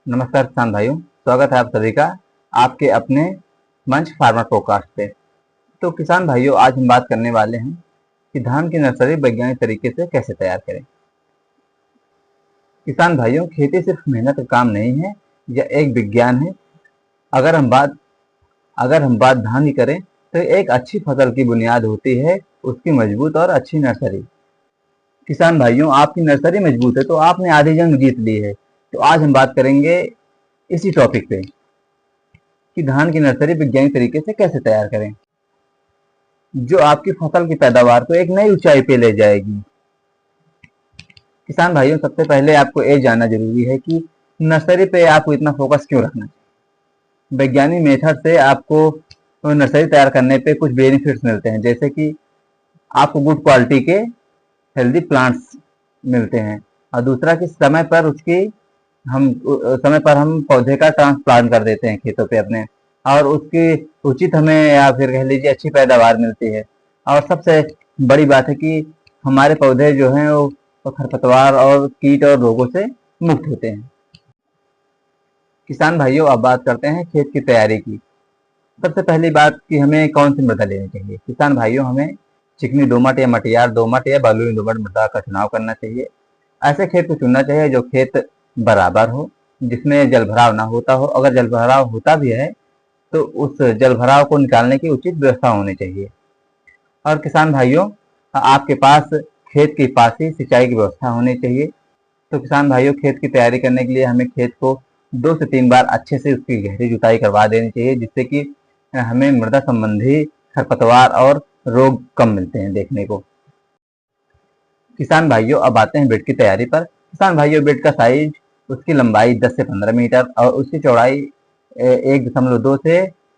नमस्कार किसान भाइयों, स्वागत है आप सभी का आपके अपने मंच फार्मर पॉडकास्ट पे। तो किसान भाइयों, आज हम बात करने वाले हैं कि धान की नर्सरी वैज्ञानिक तरीके से कैसे तैयार करें। किसान भाइयों, खेती सिर्फ मेहनत का काम नहीं है, यह एक विज्ञान है। अगर हम बात अगर हम बात धान की करें तो एक अच्छी फसल की बुनियाद होती है उसकी मजबूत और अच्छी नर्सरी। किसान भाइयों, आपकी नर्सरी मजबूत है तो आपने आधी जंग जीत ली है। तो आज हम बात करेंगे इसी टॉपिक पे कि धान की नर्सरी वैज्ञानिक तरीके से कैसे तैयार करें, जो आपकी फसल की पैदावार को एक नई ऊंचाई पे ले जाएगी। किसान भाइयों, सबसे पहले आपको ये जानना जरूरी है कि नर्सरी पे आपको इतना फोकस क्यों रखना है। वैज्ञानिक मेथड से आपको नर्सरी तैयार करने पे कुछ बेनिफिट्स मिलते हैं, जैसे कि आपको गुड क्वालिटी के हेल्दी प्लांट्स मिलते हैं, और दूसरा कि समय पर हम पौधे का ट्रांसप्लांट कर देते हैं खेतों पे अपने, और उसकी उचित हमें या फिर कह लीजिए अच्छी पैदावार मिलती है। और सबसे बड़ी बात है कि हमारे पौधे जो हैं वो खरपतवार और कीट और रोगों से मुक्त होते हैं। किसान भाइयों, अब बात करते हैं खेत की तैयारी की। सबसे पहली बात कि हमें कौन सी मृदा लेनी चाहिए। किसान भाइयों, हमें चिकनी दोमट या मटियार दोमट या बलुई दोमट मृदा का चुनाव करना चाहिए। ऐसे खेत को चुनना चाहिए जो खेत बराबर हो, जिसमें जल भराव ना होता हो। अगर जल भराव होता भी है तो उस जल भराव को निकालने की उचित व्यवस्था होनी चाहिए। और किसान भाइयों, आपके पास खेत के पास ही सिंचाई की व्यवस्था होनी चाहिए। तो किसान भाइयों, खेत की तैयारी करने के लिए हमें खेत को 2 से 3 बार अच्छे से उसकी गहरी जुताई करवा देनी चाहिए, जिससे कि हमें मृदा संबंधी खरपतवार और रोग कम मिलते हैं देखने को। किसान भाइयों, अब आते हैं बेड की तैयारी पर। किसान भाइयों, बेड का साइज, उसकी लंबाई 10 से 15 मीटर और उसकी चौड़ाई 1.2 से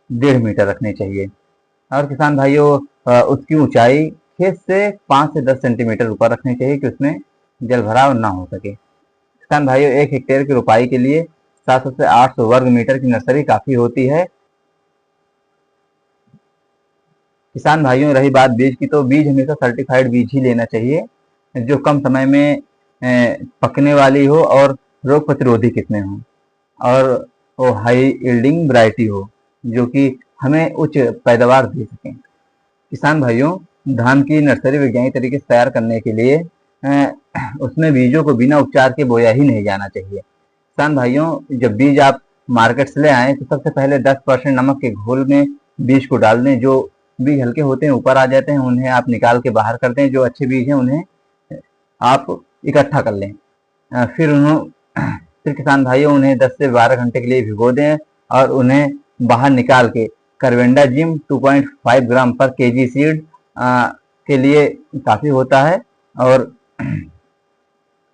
1.5 मीटर रखनी चाहिए। और किसान भाइयों, उसकी ऊंचाई खेत से 5 से 10 सेंटीमीटर ऊपर रखनी चाहिए कि उसमें जल भराव ना हो सके। किसान भाइयों, 1 हेक्टेयर की रोपाई के लिए 700 से 800 वर्ग मीटर की नर्सरी काफी होती है। किसान भाइयों, रही बात बीज की, तो बीज हमेशा सर्टिफाइड बीज ही लेना चाहिए, जो कम समय में पकने वाली हो और रोग प्रतिरोधी किस्में हों, और वो हाई यील्डिंग वैरायटी हो, जो कि हमें उच्च पैदावार दे सकें। किसान भाइयों, धान की नर्सरी वैज्ञानिक तरीके से तैयार करने के लिए उसमें बीजों को बिना उपचार के बोया ही नहीं जाना चाहिए। किसान भाइयों, जब बीज आप मार्केट से ले आए तो सबसे पहले 10% नमक के घोल में बीज को डाल दें। जो बीज हल्के होते हैं, ऊपर आ जाते हैं, उन्हें आप निकाल के बाहर कर दें। जो अच्छे बीज हैं उन्हें आप इकट्ठा कर लें। फिर किसान भाइयों, उन्हें 10 से 12 घंटे के लिए भिगो दें और उन्हें बाहर निकाल के कार्बेंडाजिम 2.5 ग्राम पर केजी सीड के लिए काफ़ी होता है, और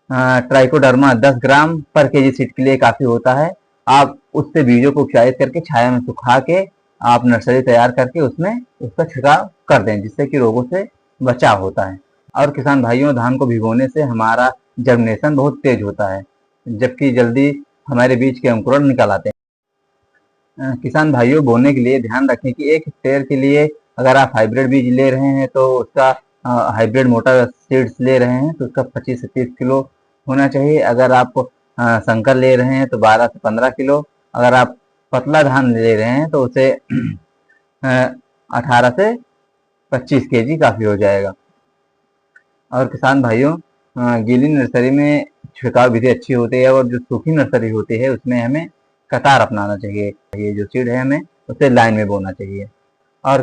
ट्राइकोडर्मा 10 ग्राम पर केजी सीड के लिए काफ़ी होता है। आप उससे बीजों को उपचारित करके छाया में सुखा के आप नर्सरी तैयार करके उसमें उसका छिड़काव कर दें, जिससे कि रोगों से बचाव होता है। और किसान भाइयों, धान को भिगोने से हमारा जर्मिनेशन बहुत तेज होता है, जबकि जल्दी हमारे बीज के अंकुरण निकल आते हैं। किसान भाइयों, बोने के लिए ध्यान रखें कि 1 हेक्टेयर के लिए अगर आप हाइब्रिड बीज ले रहे हैं तो उसका हाइब्रिड मोटा सीड्स ले रहे हैं तो उसका 25 से 30 किलो होना चाहिए। अगर आप संकर ले रहे हैं तो 12 से 15 किलो। अगर आप पतला धान ले रहे हैं तो उसे 18 से 25 केजी काफ़ी हो जाएगा। और किसान भाइयों, गीली नर्सरी में छिड़काव विधि अच्छी होती है, और जो सूखी नर्सरी होती है उसमें हमें कतार अपनाना चाहिए। ये जो सीड है हमें उसे लाइन में बोना चाहिए। और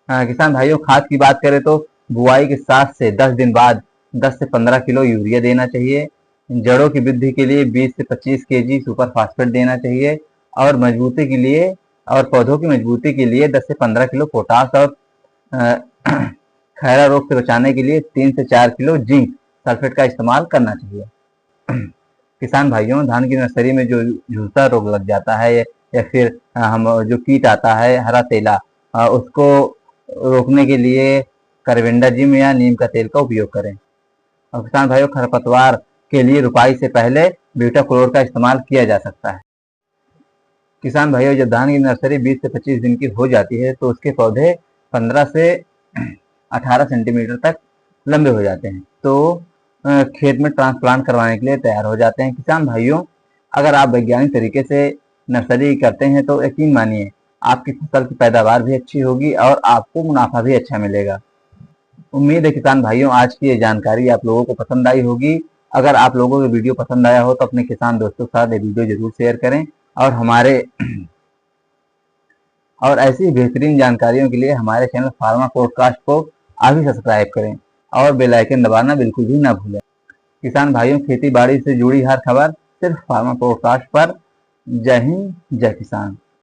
किसान भाइयों, खाद की बात करें तो बुआई के 7 से 10 दिन बाद 10 से 15 किलो यूरिया देना चाहिए। जड़ों की वृद्धि के लिए 20 से 25 केजी सुपर फास्फेट देना चाहिए, और मजबूती के लिए और पौधों की मजबूती के लिए 10 से 15 किलो पोटास, और खैरा रोग से बचाने के लिए 3 से 4 किलो जिंक सल्फेट का इस्तेमाल करना चाहिए। किसान भाइयों, धान की नर्सरी में जो झुलसा रोग लग जाता है या फिर हम जो कीट आता है हरा तेला, उसको रोकने के लिए कार्बेंडाजिम या नीम का तेल का उपयोग करें। और किसान भाइयों, खरपतवार के लिए रुपाई से पहले ब्यूटाक्लोर का इस्तेमाल किया जा सकता है। किसान भाइयों, जब धान की नर्सरी 20 से 25 दिन की हो जाती है तो उसके पौधे 15 से 18 सेंटीमीटर तक लंबे हो जाते हैं, तो खेत में ट्रांसप्लांट करवाने के लिए तैयार हो जाते हैं। किसान भाइयों, अगर आप वैज्ञानिक तरीके से नर्सरी करते हैं तो यकीन मानिए आपकी फसल की पैदावार भी अच्छी होगी और आपको मुनाफा भी अच्छा मिलेगा। उम्मीद है किसान भाइयों आज की ये जानकारी आप लोगों को पसंद आई होगी। अगर आप लोगों को वीडियो पसंद आया हो तो अपने किसान दोस्तों के साथ ये वीडियो जरूर शेयर करें और ऐसी बेहतरीन जानकारियों के लिए हमारे चैनल फार्मा पॉडकास्ट को अभी सब्सक्राइब करें और बेल आइकन दबाना बिल्कुल भी ना भूलें। किसान भाइयों, खेती बाड़ी से जुड़ी हर खबर सिर्फ फार्मा पॉडकास्ट पर। जय हिंद, जय किसान।